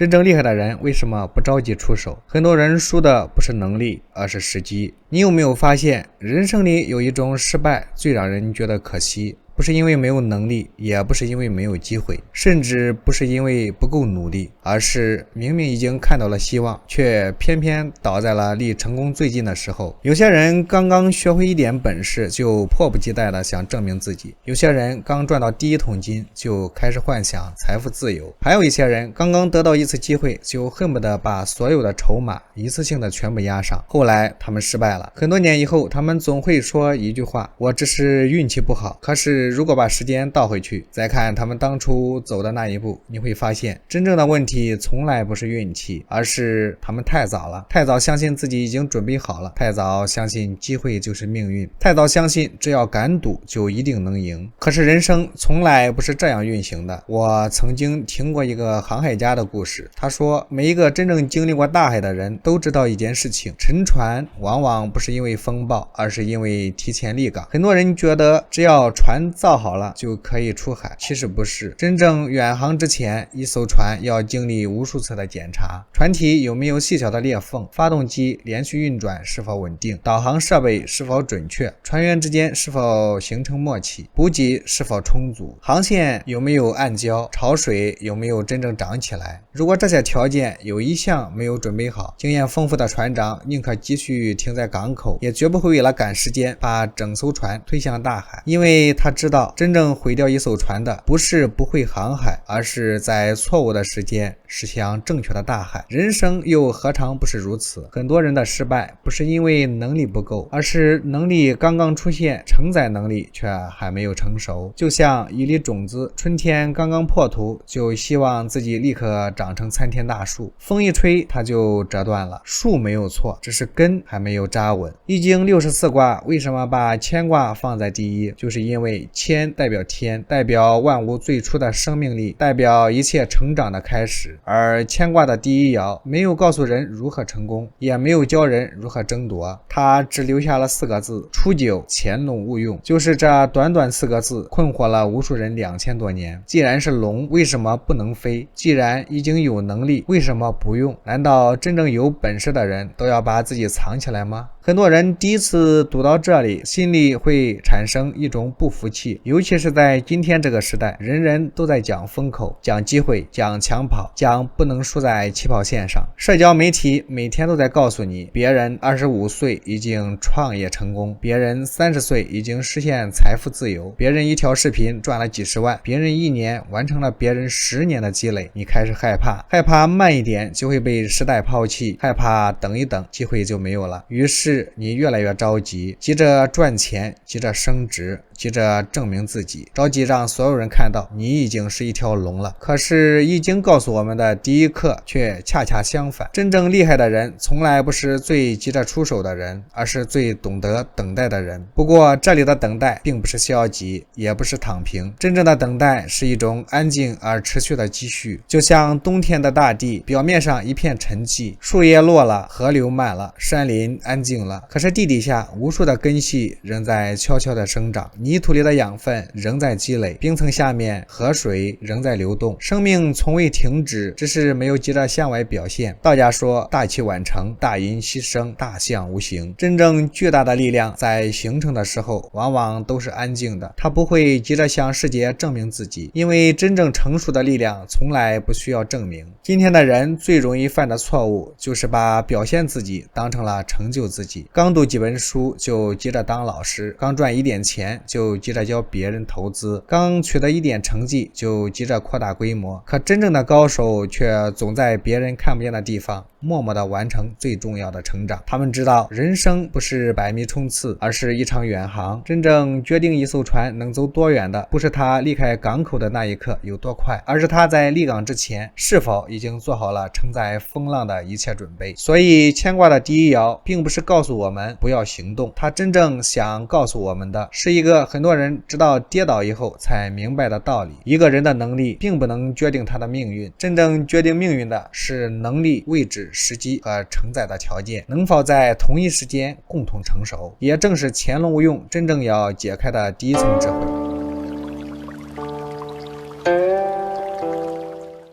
真正厲害的人為什麼不着急出手？很多人輸的不是能力，而是時機。你有沒有發現，人生裡有一種失敗最讓人覺得可惜？不是因為沒有能力，也不是因為沒有機會，甚至不是因為不夠努力，而是明明已經看到了希望，卻偏偏倒在了離成功最近的時候。有些人剛剛學會一點本事，就迫不及待地想證明自己；有些人剛賺到第一桶金，就開始幻想財富自由；還有一些人剛剛得到一次機會，就恨不得把所有的籌碼一次性的全部押上。後來他們失敗了，很多年以後，他們總会說一句话：我只是運氣不好。可是如果把時間倒回去，再看他們當初走的那一步，你会发现，真正的問題從來不是運氣，而是他們太早了，太早相信自己已經準備好了，太早相信機會就是命運，太早相信只要敢賭就一定能贏。可是人生從來不是這樣運行的。我曾經聽過一個航海家的故事，他說，每一個真正經歷過大海的人都知道一件事情，沉船往往不是因為風暴，而是因為提前立港。很多人覺得只要船造好了就可以出海，其實不是。真正遠航之前，一艘船要经历無數次的檢查，船體有沒有細小的裂縫，發動機連續運轉是否穩定，導航設備是否準確，船員之間是否形成默契，補給是否充足，航線有沒有暗礁，潮水有沒有真正漲起來。如果這些條件有一項沒有準備好，經驗豐富的船長寧可繼續停在港口，也絕不會為了趕時間把整艘船推向大海，因為他知道真正毀掉一艘船的不是不会航海，而是在錯誤的時間驶向正確的大海。人生又何嘗不是如此？很多人的失敗不是因為能力不夠，而是能力剛剛出現，承載能力卻還沒有成熟。就像一粒種子，春天剛剛破土，就希望自己立刻長成參天大樹，風一吹它就折斷了。樹沒有錯，只是根還沒有扎穩。易經64卦為什麼把乾卦放在第一？就是因為乾代表天，代表萬物最初的生命力，代表一切成長的開始。而乾卦的第一爻沒有告訴人如何成功，也沒有教人如何争夺，它只留下了4個字：初九，潛龍勿用。就是這短短4個字困惑了無數人2000多年。既然是龍，為什麼不能飛？既然已經有能力，為什麼不用？難道真正有本事的人都要把自己藏起來嗎？很多人第一次讀到這裡，心裡會產生一種不服氣，尤其是在今天這個時代，人人都在講風口，講機會，講搶跑，講不能輸在起跑線上。社交媒體每天都在告訴你，別人25歲已經創業成功，別人30歲已經實現財富自由，別人一條視頻賺了幾十萬，別人1年完成了別人10年的積累。你開始害怕慢一點就會被時代拋棄，害怕等一等機會就沒有了。於是你越來越着急，急着賺錢，急着升職，急着證明自己，着急讓所有人看到你已經是一條龍了。可是易經告訴我們的第一課卻恰恰相反，真正厲害的人從來不是最急着出手的人，而是最懂得等待的人。不過這裡的等待並不是消極，也不是躺平，真正的等待是一種安靜而持續的積蓄。就像冬天的大地，表面上一片沉寂，樹葉落了，河流漫了，山林安靜了，可是地底下无数的根系仍在悄悄地生长，泥土里的養分仍在積累，冰层下面河水仍在流动，生命從未停止，只是沒有急着向外表現。道家說，大器晚成，大音希聲，大象無形。真正巨大的力量在形成的時候往往都是安靜的，它不會急着向世界證明自己，因為真正成熟的力量從來不需要證明。今天的人最容易犯的錯誤就是把表現自己當成了成就自己，剛讀几本書就急着當老師，剛賺一點錢就急着教別人投資，剛取得一點成績就急着擴大規模。可真正的高手卻總在別人看不見的地方默默地完成最重要的成長。他們知道人生不是百米冲刺，而是一场遠航。真正決定一艘船能走多遠的，不是它離開港口的那一刻有多快，而是它在離港之前是否已經做好了承載風浪的一切準備。所以乾卦的第一爻並不是告訴我們不要行動，它真正想告訴我們的是一個很多人直到跌倒以後才明白的道理：一个人的能力并不能決定他的命運，真正決定命運的是能力、位置、時機和承載的條件能否在同一時間共同成熟，也正是潛龍勿用真正要解開的第一層智慧。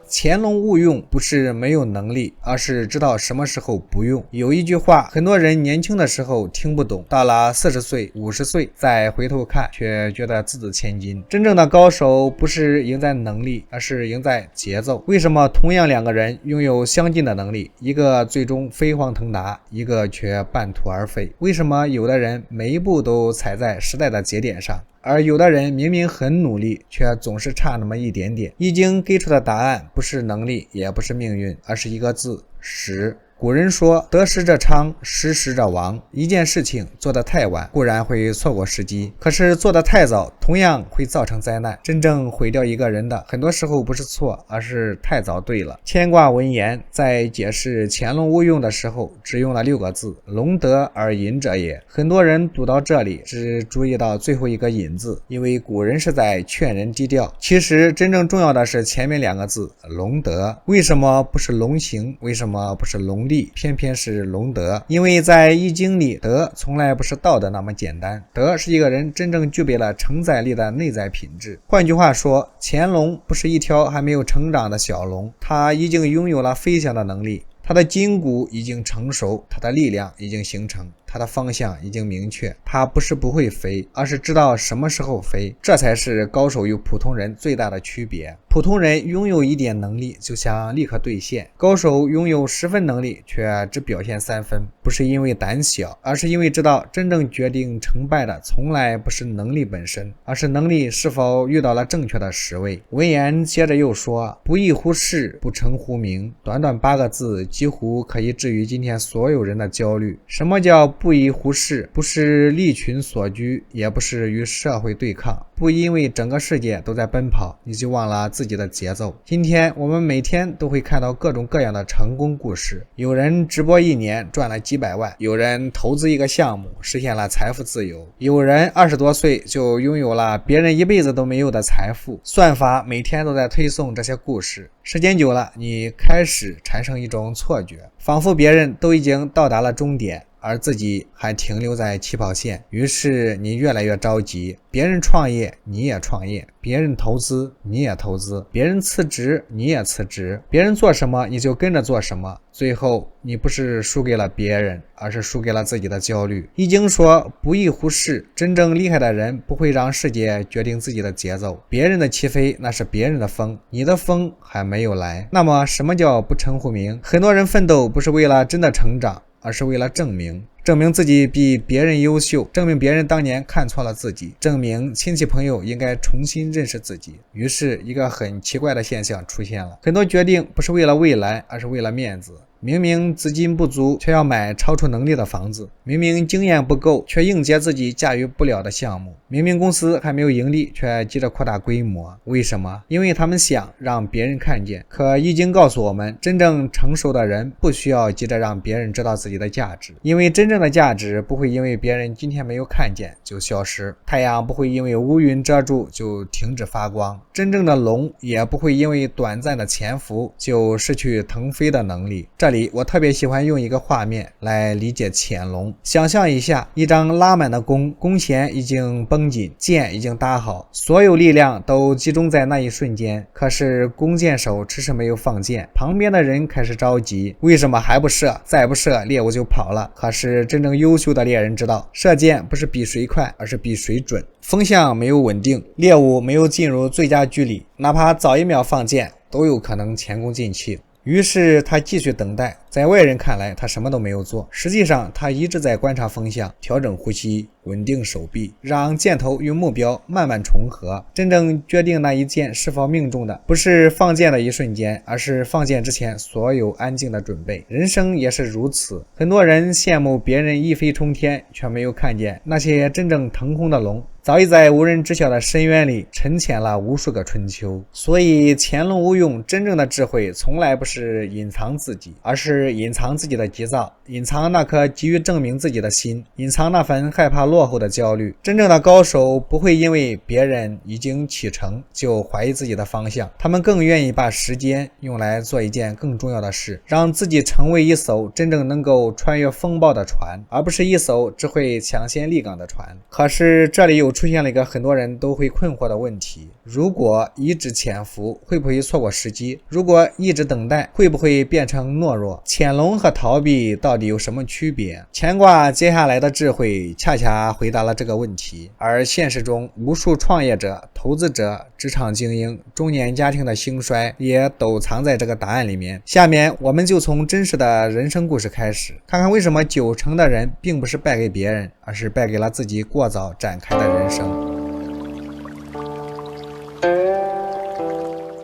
潛龍勿用不是沒有能力，而是知道什麼時候不用。有一句話，很多人年輕的時候聽不懂，到了40歲、50歲再回頭看，卻覺得字字千金。真正的高手不是贏在能力，而是贏在節奏。為什麼同樣2個人擁有相近的能力，一個最終飛黃騰達，一個卻半途而廢？為什麼有的人每一步都踩在時代的節點上，而有的人明明很努力，卻總是差那麼一點點？易經給出的答案不是能力，也不是命運，而是一個字：时。古人說，得时者昌，失时者亡。一件事情做得太晚，固然會錯過時機，可是做得太早，同樣會造成災難。真正毀掉一個人的，很多時候不是錯，而是太早對了。乾卦文言在解釋潛龍勿用的時候，只用了6個字：龙得而隱者也。很多人讀到這裡，只注意到最後一個隱字，因為古人是在勸人低調。其實真正重要的是前面2個字：龍得。為什麼不是龍行？為什麼不是龍力？偏偏是龙德。因為在易經裡，德從來不是道德那麼簡單，德是一個人真正具備了承載力的內在品質。換句話說，潛龍不是一條還沒有成長的小龍，它已經擁有了飛翔的能力，它的筋骨已經成熟，它的力量已經形成，它的方向已經明確。它不是不会飞，而是知道什麼時候飞。这才是高手与普通人最大的区別。普通人擁有一點能力就想立刻兌現，高手擁有10分能力卻只表現3分。不是因為膽小，而是因為知道真正決定成敗的從來不是能力本身，而是能力是否遇到了正確的時位。文言接着又說，不議乎事，不成乎名。短短8個字幾乎可以治癒今天所有人的焦慮。什麼叫不議乎事？不是利群所居，也不是與社會對抗，不因為整個世界都在奔跑，你就忘了自己的節奏。今天我们每天都会看到各種各樣的成功故事，有人直播1年賺了幾百萬，有人投資一個項目實現了財富自由，有人20多歲就擁有了別人一輩子都沒有的財富。算法每天都在推送這些故事，時間久了，你開始產生一種錯覺，仿佛別人都已經到達了終點，而自己還停留在起跑線。於是你越來越着急，別人創業你也創業，別人投資你也投資，別人辭職你也辭職，別人做什麼你就跟着做什麼。最後你不是輸給了別人，而是輸給了自己的焦慮。易經說不議乎事，真正厲害的人不會讓世界決定自己的節奏。別人的起飛那是別人的風，你的風還沒有來。那麼什麼叫不成乎名？很多人奮鬥不是為了真的成長，而是為了證明自己比別人優秀，證明別人當年看錯了自己，證明親戚朋友應該重新認識自己。於是一個很奇怪的現象出現了，很多決定不是為了未來，而是為了面子。明明資金不足，卻要買超出能力的房子；明明經驗不夠，卻硬接自己駕馭不了的項目；明明公司還沒有盈利，卻急着擴大規模。為什麼？因為他們想讓別人看見。可易經告訴我們，真正成熟的人不需要急着讓別人知道自己的價值，因為真正的價值不會因為別人今天沒有看見就消失，太陽不會因為烏雲遮住就停止發光，真正的龍也不會因為短暫的潛伏就失去騰飛的能力。這裡我特別喜歡用一個畫面來理解潛龍。想象一下，一張拉滿的弓，弓弦已經繃緊，箭已經搭好，所有力量都集中在那一瞬間。可是弓箭手遲遲沒有放箭，旁邊的人開始着急，為什麼還不射？再不射，獵物就跑了。可是真正優秀的獵人知道，射箭不是比誰快，而是比誰準。風向沒有穩定，獵物沒有進入最佳距離，哪怕早1秒放箭，都有可能前功盡棄。於是他繼續等待，在外人看來他什麼都沒有做，實際上他一直在觀察風向，調整呼吸，穩定手臂，讓箭頭與目標慢慢重合。真正決定那一箭是否命中的，不是放箭的一瞬間，而是放箭之前所有安靜的準備。人生也是如此，很多人羨慕別人一飛沖天，卻沒有看見那些真正騰空的龍早已在無人知曉的深淵裡沉潛了無數個春秋。所以潛龍勿用，真正的智慧從來不是隱藏自己，而是是隱藏自己的急躁，隱藏那顆急於證明自己的心，隱藏那份害怕落後的焦慮。真正的高手不會因為別人已經啟程就懷疑自己的方向，他們更願意把時間用來做一件更重要的事，讓自己成為一艘真正能夠穿越風暴的船，而不是一艘只會搶先立港的船。可是這裡又出現了一個很多人都會困惑的問題，如果一直潛伏，會不會錯過時機？如果一直等待，會不會變成懦弱？潛龍和逃避到底有什麼區別？乾卦接下來的智慧恰恰回答了這個問題，而現實中無數創業者、投資者、職場精英、中年家庭的興衰也都藏在這個答案裡面。下面我們就從真實的人生故事開始，看看為什麼90%的人並不是敗給別人，而是敗給了自己過早展開的人生。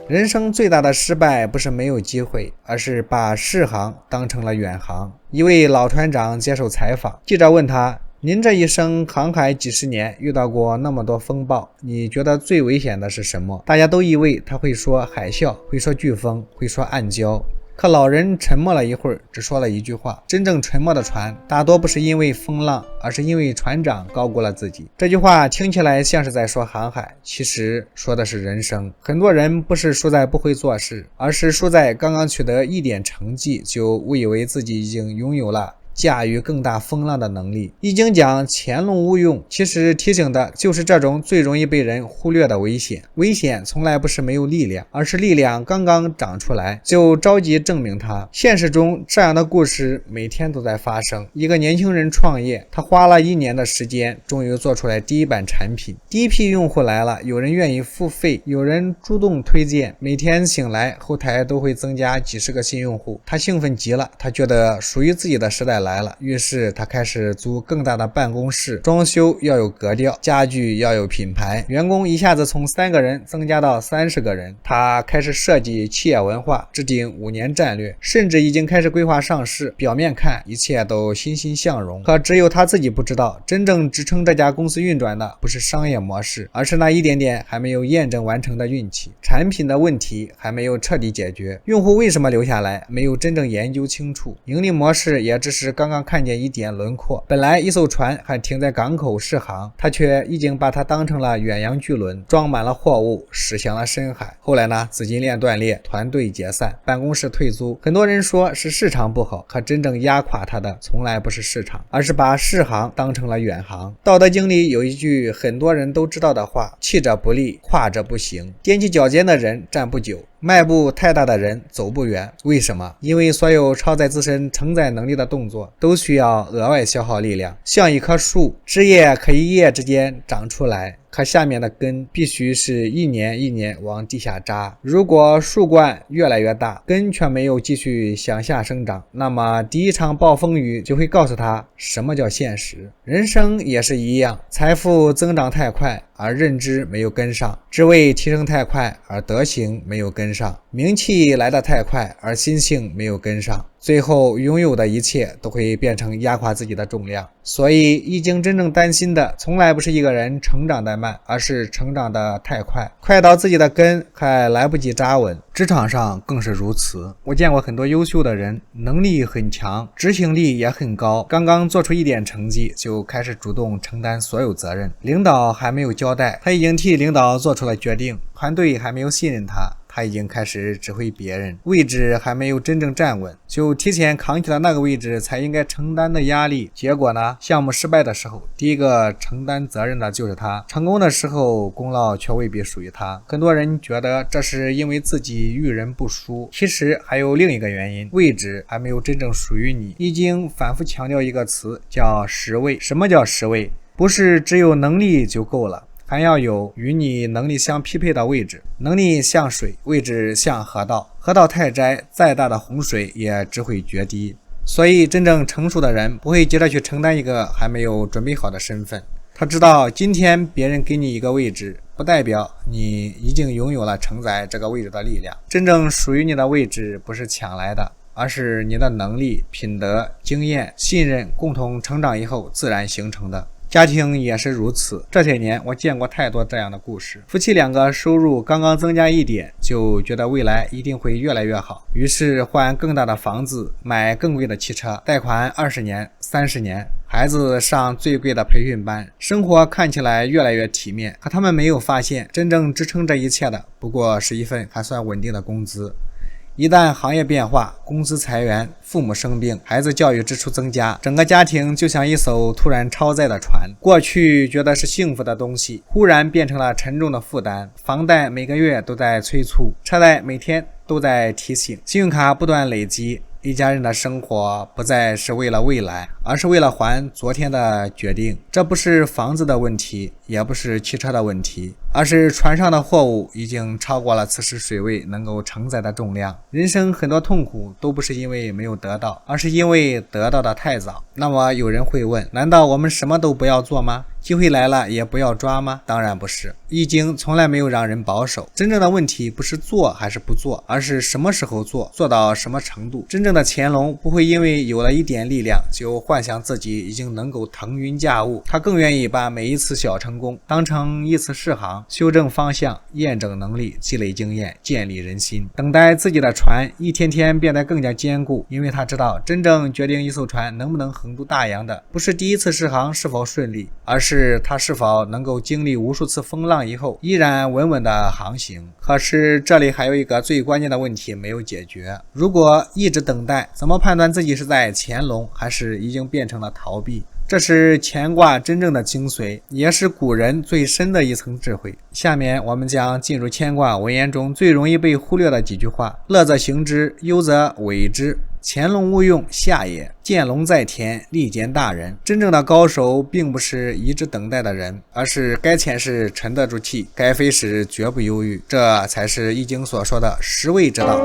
人生最大的失敗不是沒有機會，而是把適航當成了遠航。一位老船長接受採訪，記者問他，您這一生航海幾十年，遇到過那麼多風暴，你覺得最危險的是什麼？大家都以為他會說海嘯，會說颶風，會說暗礁。可老人沉默了一會兒，只說了一句話，真正沉没的船大多不是因為風浪，而是因為船長高估了自己。這句話聽起來像是在說航海，其實說的是人生。很多人不是輸在不會做事，而是輸在剛刚取得一點成績，就誤以為自己已經擁有了駕馭更大風浪的能力。易經講潛龍勿用，其實提醒的就是這種最容易被人忽略的危險。危險從來不是沒有力量，而是力量剛剛長出來就着急證明它。現實中這樣的故事每天都在發生。一個年輕人創業，他花了1年的時間，終於做出來第一版產品。第一批用戶來了，有人願意付費，有人主動推薦，每天醒來後台都会增加幾十個新用戶。他興奮極了，他覺得屬於自己的時代來了，於是他開始租更大的辦公室，裝修要有格調，家具要有品牌，員工一下子從3個人增加到30個人。他開始設計企業文化，制定5年戰略，甚至已經開始規劃上市。表面看一切都欣欣向榮，可只有他自己不知道，真正支撐這家公司運轉的不是商業模式，而是那一點點還沒有驗證完成的運氣。產品的問題還沒有徹底解決，用戶為什麼留下來沒有真正研究清楚，盈利模式也只是剛剛看見一點輪廓。本來一艘船還停在港口試航，他卻已經把它當成了遠洋巨輪，裝滿了貨物駛向了深海。後來呢，資金鏈斷裂，團隊解散，辦公室退租。很多人說是市場不好，可真正壓垮他的從來不是市場，而是把适航當成了遠航。道德經裡有一句很多人都知道的話，驥者不立，跨者不行。踮起腳尖的人站不久，邁步太大的人走不遠。為什麼？因為所有超載自身承載能力的動作都需要額外消耗力量。像一棵樹，枝葉可以一夜之間長出來，可下面的根必須是一年一年往地下扎。如果樹冠越來越大，根卻沒有繼續向下生長，那麼第一場暴風雨就會告訴他什麼叫現實。人生也是一樣，財富增長太快而認知沒有跟上，職位提升太快而德行沒有跟上，名氣來得太快而心性沒有跟上，最後擁有的一切都會變成壓垮自己的重量。所以易经真正擔心的從來不是一個人成長得慢，而是成長得太快，快到自己的根還來不及扎穩。職場上更是如此，我見過很多優秀的人，能力很強，執行力也很高，剛剛做出一點成績就開始主動承擔所有責任，領導還沒有交代，他已經替領導做出了決定，团隊還沒有信任他，他已經開始指揮別人，位置還沒有真正站穩，就提前扛起了那個位置才應該承擔的壓力。結果呢，項目失敗的時候，第一個承擔責任的就是他，成功的時候功勞卻未必屬於他。很多人覺得這是因為自己遇人不淑，其實還有另一個原因，位置還沒有真正屬於你。易經反復強調一個詞叫實位。什麼叫實位？不是只有能力就夠了，還要有與你能力相匹配的位置。能力像水，位置像河道，河道太窄，再大的洪水也只會决堤。所以真正成熟的人不會急着去承擔一個還沒有準備好的身份，他知道今天別人給你一个位置，不代表你已經擁有了承載這個位置的力量。真正屬於你的位置不是搶來的，而是你的能力、品德、經驗、信任共同成長以後自然形成的。家庭也是如此。這些年我見過太多這樣的故事，夫妻2個收入剛剛增加一點，就覺得未來一定會越來越好，於是換更大的房子，買更貴的汽車，貸款20年、30年，孩子上最貴的培訓班，生活看起來越来越體面。可他們沒有發現，真正支撐這一切的不過是一份還算穩定的工資。一旦行業變化，公司裁员，父母生病，孩子教育支出增加，整個家庭就像一艘突然超載的船，過去覺得是幸福的東西，忽然變成了沉重的負擔。房貸每個月都在催促，車貸每天都在提醒，信用卡不斷累積。一家人的生活不再是為了未来，而是為了還昨天的決定。這不是房子的問題，也不是汽車的問題，而是船上的貨物已經超過了此時水位能夠承載的重量。人生很多痛苦都不是因為沒有得到，而是因為得到的太早。那麼有人會問，難道我們什麼都不要做嗎？机会來了也不要抓嗎？当然不是。易经從來沒有讓人保守，真正的問題不是做還是不做，而是什麼時候做，做到什麼程度。真正的乾隆不會因為有了一點力量就幻想自己已經能夠腾雲駕霧，他更願意把每一次小成功當成一次試航，修正方向，驗證能力，積累經驗，建立人心，等待自己的船一天天變得更加坚固。因為他知道，真正決定一艘船能不能横渡大洋的，不是第一次試航是否順利，而是他是否能夠经历無數次風浪以後依然穩穩的航行。可是這裡還有一個最關鍵的問題沒有解決，如果一直等待，怎麼判斷自己是在潛龍還是已經變成了逃避？這是乾卦真正的精髓，也是古人最深的一層智慧。下面我們将进入乾卦文言中最容易被忽略的幾句話：樂則行之，憂則為之。潛龍勿用，下也；見龍在田，利見大人。真正的高手並不是一直等待的人，而是該潛時沉得住氣，該飛時絕不猶豫。這才是易經所說的識位之道。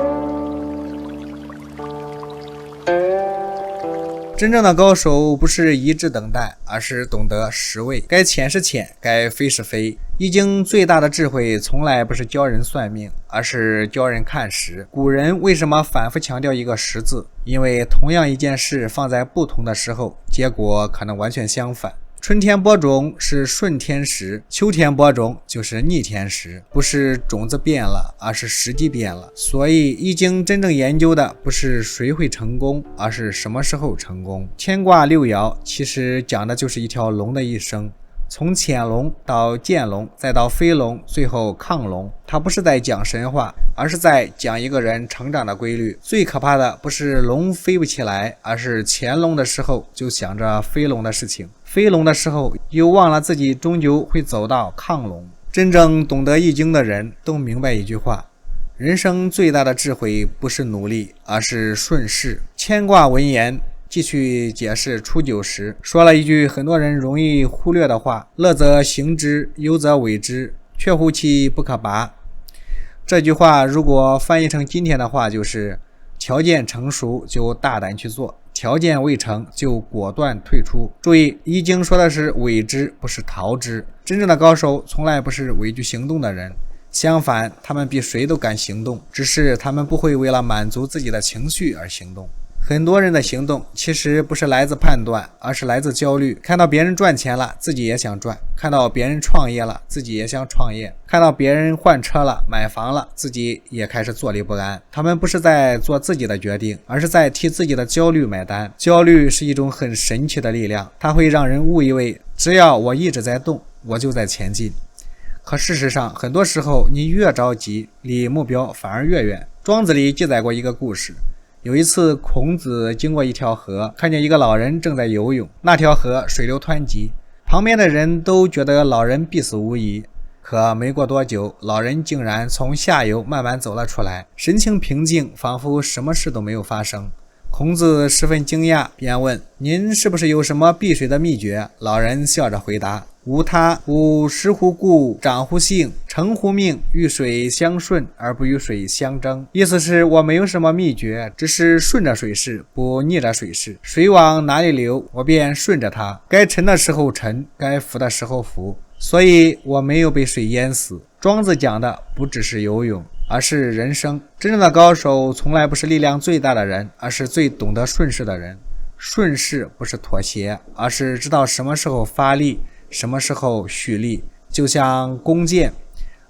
真正的高手不是一直等待，而是懂得识位，该潛是潛，該飛是飛。易經最大的智慧從來不是教人算命，而是教人看时。古人为什麼反复強調一個時字？因為同樣一件事放在不同的時候，結果可能完全相反。春天播種是順天時，秋天播種就是逆天时，不是種子變了，而是时機變了。所以易經真正研究的不是誰會成功，而是什麼時候成功。乾卦6爻其實講的就是一條龍的一生，從潛龍到見龍，再到飛龍，最後亢龍。它不是在講神話，而是在講一個人成長的規律。最可怕的不是龍飛不起來，而是潛龍的時候就想着飛龍的事情，飛龍的時候又忘了自己終究會走到亢龍。真正懂得易經的人都明白一句話：人生最大的智慧不是努力，而是順勢。乾卦文言繼續解釋初九時，說了一句很多人容易忽略的話：樂則行之，憂則為之，卻乎其不可拔。這句話如果翻譯成今天的話，就是條件成熟就大膽去做，條件未成就果斷退出。注意，易經說的是為之，不是逃之。真正的高手從來不是畏懼行動的人，相反，他們比誰都敢行動，只是他們不會為了滿足自己的情緒而行動。很多人的行動其實不是來自判斷，而是來自焦慮。看到別人賺錢了，自己也想賺；看到別人創業了，自己也想創業；看到別人換車了、買房了，自己也開始坐立不安。他們不是在做自己的決定，而是在替自己的焦慮買單。焦慮是一種很神奇的力量，它會讓人誤以為只要我一直在動，我就在前進。可事實上，很多時候你越着急，離目標反而越遠。莊子裡記載過一個故事。有一次，孔子經過一條河，看見一個老人正在游泳。那條河水流湍急，旁邊的人都覺得老人必死無疑。可沒過多久，老人竟然從下游慢慢走了出來，神情平靜，仿佛什麼事都沒有發生。孔子十分驚訝，便問：“您是不是有什麼避水的秘訣？”老人笑着回答：“無他，吾食乎故，長乎性，成乎命，與水相順，而不與水相爭。”意思是我沒有什麼秘訣，只是順着水勢，不逆着水勢。水往哪裡流，我便順着它，該沉的時候沉，該浮的時候浮，所以我沒有被水淹死。莊子講的不只是游泳，而是人生。真正的高手從來不是力量最大的人，而是最懂得順勢的人。順勢不是妥協，而是知道什麼時候發力，什麼時候蓄力。就像弓箭，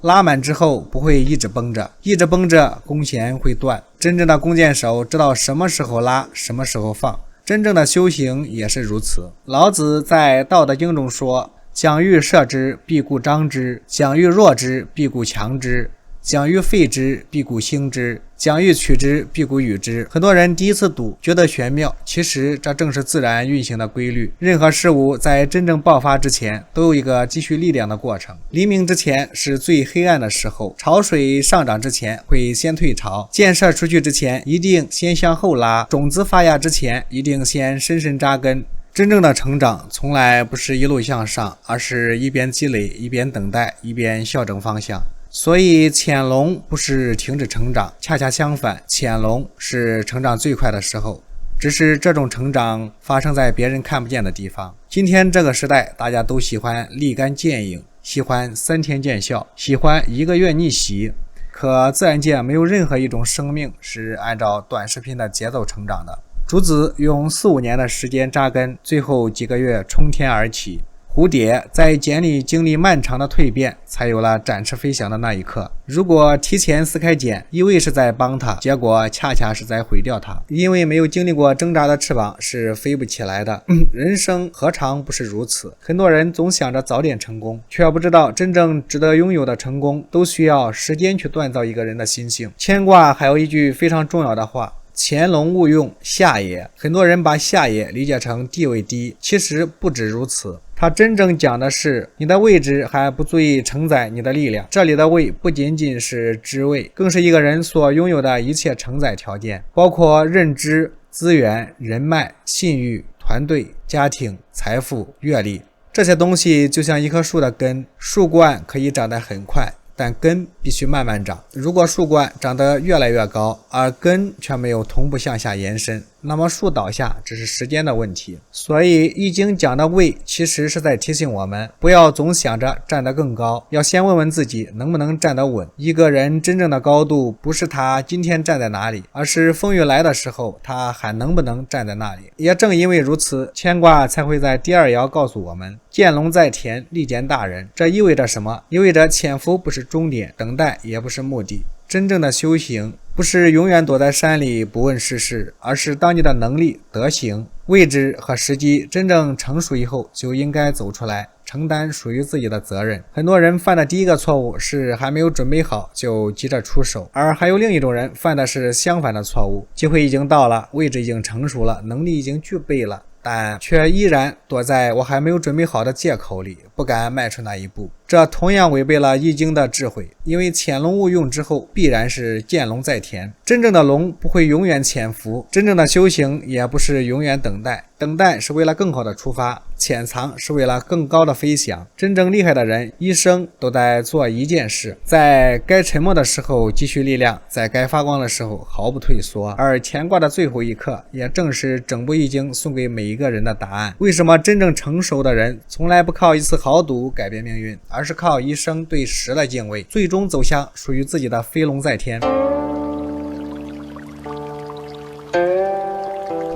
拉滿之後不會一直繃着，一直繃着弓弦會斷。真正的弓箭手知道什麼時候拉，什麼時候放。真正的修行也是如此。老子在《道德經》中說：講欲攝之，必固張之；講欲弱之，必固強之；講欲廢之，必固興之；講欲取之，必固與之。很多人第一次讀覺得玄妙，其實這正是自然運行的規律。任何事物在真正爆發之前，都有一個積蓄力量的過程。黎明之前是最黑暗的時候，潮水上漲之前會先退潮，箭射出去之前一定先向後拉，種子發芽之前一定先深深扎根。真正的成長從來不是一路向上，而是一邊積累，一邊等待，一邊校正方向。所以潛龍不是停止成長，恰恰相反，潛龍是成長最快的時候，只是這種成長發生在別人看不見的地方。今天這個時代，大家都喜歡立竿見影，喜歡3天見效，喜歡1個月逆襲。可自然界沒有任何一種生命是按照短視頻的節奏成長的。竹子用4、5年的時間扎根，最後幾個月衝天而起。蝴蝶在繭裡經歷漫長的蛻變，才有了展翅飛翔的那一刻。如果提前撕開繭，以為是在幫它，結果恰恰是在毀掉它。因為沒有經歷過掙扎的翅膀是飛不起來的。人生何嘗不是如此？很多人總想着早點成功，卻不知道真正值得擁有的成功，都需要時間去鍛造一個人的心性。牽掛還有一句非常重要的話：潛龍勿用，下也。很多人把下也理解成地位低，其實不止如此。它真正講的是你的位置還不足以承載你的力量。這裡的位不僅僅是職位，更是一個人所擁有的一切承載條件，包括認知、資源、人脈、信譽、團隊、家庭、財富、閱歷。這些東西就像一棵樹的根，樹冠可以長得很快，但根必須慢慢長。如果樹冠長得越來越高，而根卻沒有同步向下延伸，那麼樹倒下只是時間的問題。所以易經講的位，其實是在提醒我們，不要總想着站得更高，要先問問自己能不能站得穩。一個人真正的高度，不是他今天站在哪裡，而是風雨來的時候，他還能不能站在那裡。也正因為如此，牽掛才會在第2爻告訴我們：見龍在田，利見大人。這意味着什麼？意味着潛伏不是終點，等待也不是目的。真正的修行不是永遠躲在山裡不問世事，而是當你的能力、德行、位置和時機真正成熟以後，就應該走出來，承擔屬於自己的責任。很多人犯的第一個錯誤是還沒有準備好就急着出手，而還有另一種人犯的是相反的錯誤，機會已經到了，位置已經成熟了，能力已經具備了，但卻依然躲在我還沒有準備好的借口裡，不敢邁出那一步。這同樣違背了易經的智慧，因為潛龍勿用之後必然是見龍在田。真正的龍不會永遠潛伏，真正的修行也不是永遠等待，等待是為了更好的出發，潛藏是為了更高的飛翔。真正厲害的人一生都在做一件事，在該沉默的時候積蓄力量，在該發光的時候毫不退縮。而乾卦的最後一課也正是整部易經送給每一個人的答案。為什麼真正成熟的人從來不靠一次豪賭改變命運，而是靠一生对时的敬畏，最終走向屬於自己的飛龍在天。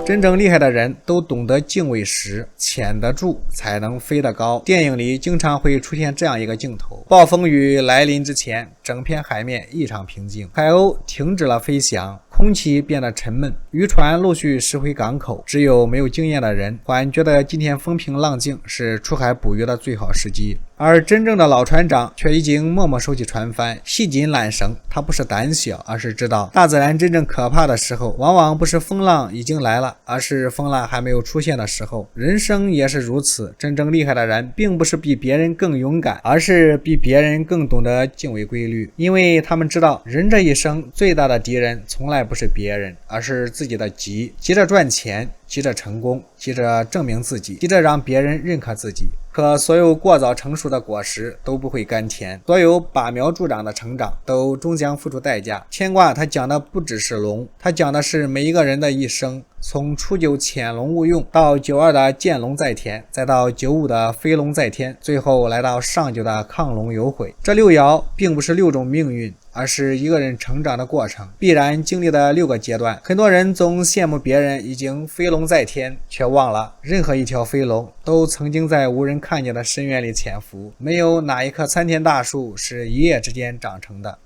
真正厲害的人都懂得敬畏时，潛得住才能飛得高。電影裡經常會出現這樣一個鏡頭：暴風雨來臨之前，整片海面異常平靜，海鷗停止了飛翔，空氣變得沉悶，漁船陸續駛回港口，只有沒有經驗的人還覺得今天風平浪靜是出海捕魚的最好時機。而真正的老船長卻已經默默收起船帆，繫緊纜繩。他不是膽小，而是知道大自然真正可怕的時候，往往不是風浪已經來了，而是風浪還沒有出現的時候。人生也是如此，真正厲害的人並不是比別人更勇敢，而是比別人更懂得敬畏規律，因為他們知道人這一生最大的敵人從來不是別人，而是自己的急，急着賺錢，急着成功，急着證明自己，急着讓別人認可自己。可所有過早成熟的果實都不會甘甜，所有拔苗助長的成長都終將付出代價。牽掛它講的不只是龍，它講的是每一個人的一生，從初九潛龍勿用到92的見龍在田，再到95的飛龍在天，最後來到上9的亢龍有悔。這6爻並不是6種命運，而是一個人成長的過程，必然經歷的6個階段。很多人總羨慕別人已經飛龍在天，卻忘了任何一條飛龍都曾經在無人看見的深淵裡潛伏。沒有哪一棵參天大樹是一夜之間長成的，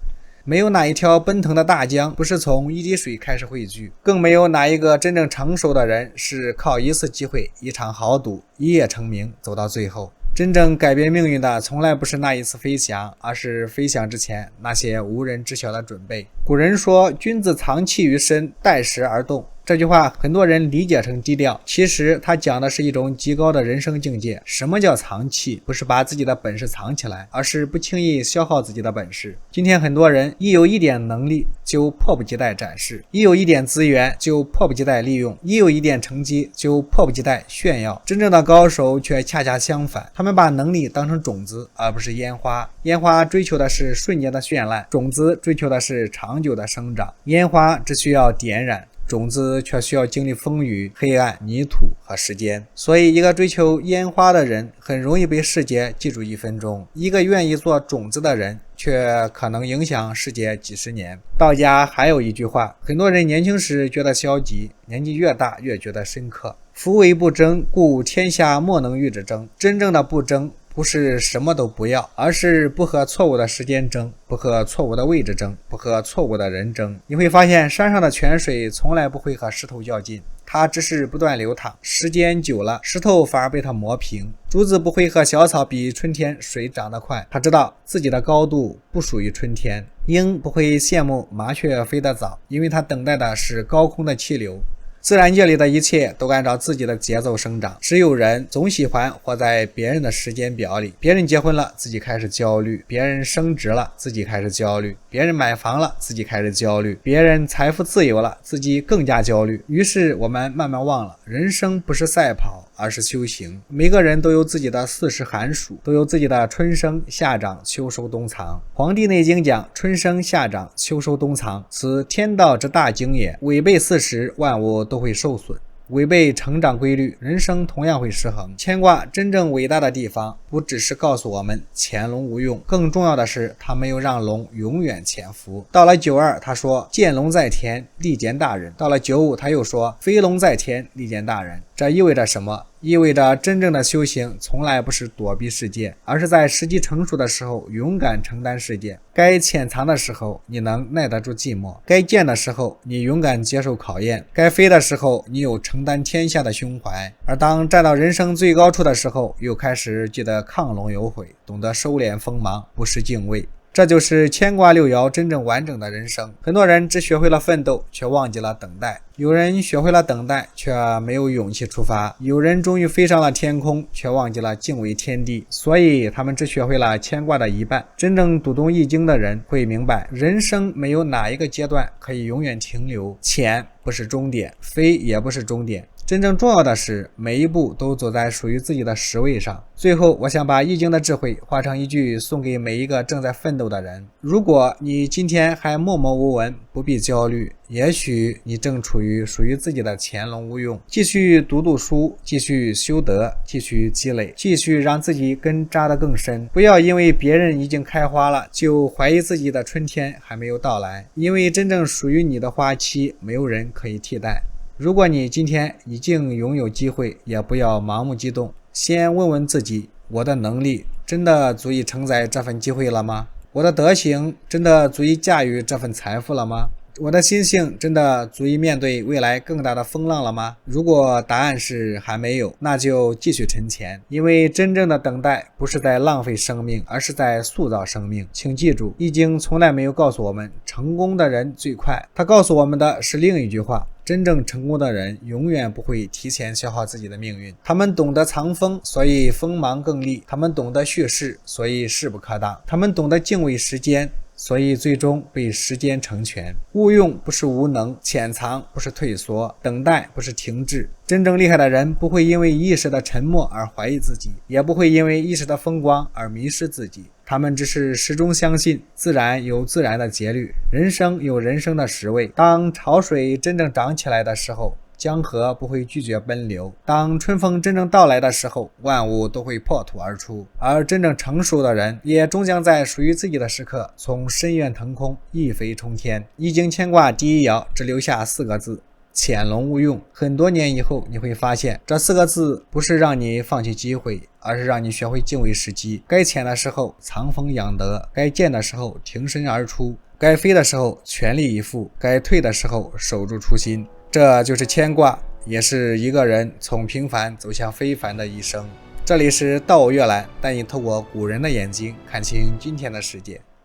沒有哪一條奔騰的大江不是從一滴水開始匯聚，更沒有哪一個真正成熟的人是靠一次機會、一場豪賭、一夜成名走到最後。真正改變命運的從來不是那一次飛翔，而是飛翔之前那些無人知曉的準備。古人說，君子藏器於身，待時而動。這句話很多人理解成低調，其實它講的是一種極高的人生境界。什麼叫藏器？不是把自己的本事藏起来，而是不轻易消耗自己的本事。今天很多人一有一點能力就迫不及待展示，一有一點資源就迫不及待利用，一有一點成績就迫不及待炫耀。真正的高手却恰恰相反，他们把能力当成種子，而不是烟花。烟花追求的是瞬间的绚爛，種子追求的是長久的生长。烟花只需要點燃，種子卻需要經歷風雨、黑暗、泥土和時間。所以一個追求煙花的人很容易被世界記住1分鐘，一個願意做種子的人卻可能影響世界幾十年。道家還有一句話，很多人年輕時覺得消極，年紀越大越覺得深刻。夫唯不爭，故天下莫能與之爭。真正的不爭不是什麼都不要，而是不和錯誤的時間爭，不和錯誤的位置爭，不和錯誤的人爭。你會發現山上的泉水從來不會和石頭較勁，它只是不斷流淌，時間久了石頭反而被它磨平。竹子不會和小草比春天水長得快，它知道自己的高度不屬於春天。鷹不會羨慕麻雀飛得早，因為它等待的是高空的氣流。自然界裡的一切都按照自己的節奏生長，只有人總喜歡活在別人的時間表裡。別人結婚了，自己開始焦慮；別人升職了，自己開始焦慮；別人買房了，自己開始焦慮；別人財富自由了，自己更加焦慮。於是我們慢慢忘了，人生不是賽跑，而是修行。每個人都有自己的40寒暑，都有自己的春生夏長秋收冬藏。黃帝內經講，春生夏長秋收冬藏，此天道之大經也。違背40，萬物都會受損。違背成長規律，人生同樣會失衡。乾卦真正偉大的地方，不只是告訴我們潛龍無用，更重要的是它沒有讓龍永遠潛伏。到了92，他說見龍在天，利見大人。到了95，他又說飛龍在天，利見大人。這意味着什麼？意味着真正的修行從來不是躲避世界，而是在時機成熟的時候勇敢承擔世界。該潛藏的時候你能耐得住寂寞，該劍的時候你勇敢接受考驗，該飛的時候你有承擔天下的胸懷。而當站到人生最高處的時候，又開始記得亢龍有悔，懂得收斂鋒芒，不失敬畏。這就是乾卦6爻真正完整的人生。很多人只學會了奮鬥，卻忘記了等待；有人學會了等待，卻沒有勇氣出發；有人終於飛上了天空，卻忘記了敬畏天地。所以他們只學會了乾卦的一半。真正讀懂易經的人會明白，人生沒有哪一個階段可以永遠停留，潛不是終點，飛也不是終點。真正重要的是，每一步都走在屬於自己的實位上。最後，我想把易經的智慧化成一句送給每一個正在奮鬥的人：如果你今天還默默無聞，不必焦慮，也許你正處於屬於自己的潛龍勿用。繼續讀書，繼續修德，繼續積累，繼續讓自己根扎得更深。不要因為別人已經開花了，就懷疑自己的春天還沒有到來，因為真正屬於你的花期，沒有人可以替代。如果你今天已經擁有機會，也不要盲目激動，先問問自己，我的能力真的足以承載這份機會了嗎？我的德行真的足以駕馭這份財富了嗎？我的心性真的足以面對未來更大的風浪了嗎？如果答案是還沒有，那就繼續沉潛，因為真正的等待不是在浪費生命，而是在塑造生命。請記住，易經從來沒有告訴我們成功的人最快，它告訴我們的是另一句話：真正成功的人永遠不會提前消耗自己的命運。他們懂得藏鋒，所以鋒芒更利；他們懂得蓄勢，所以勢不可擋；他們懂得敬畏時間，所以最終被時間成全。勿用不是無能，潛藏不是退縮，等待不是停滯。真正厲害的人不會因為一時的沉默而懷疑自己，也不會因為一時的風光而迷失自己。他們只是始終相信自然有自然的節律，人生有人生的時位。當潮水真正漲起來的時候，江河不會拒絕奔流。當春風真正到來的時候，萬物都會破土而出，而真正成熟的人也終將在屬於自己的時刻從深淵腾空，一飛沖天。易經乾卦第一爻只留下4個字：潛龍勿用。很多年以後，你會發现這4個字不是讓你放棄機會，而是讓你學會敬畏時機。該潛的時候藏鋒養德，該建的時候挺身而出，該飛的時候全力以赴，該退的時候守住初心。這就是乾卦，也是一個人從平凡走向非凡的一生。這裡是道我閱览，帶你透過古人的眼睛看清今天的世界。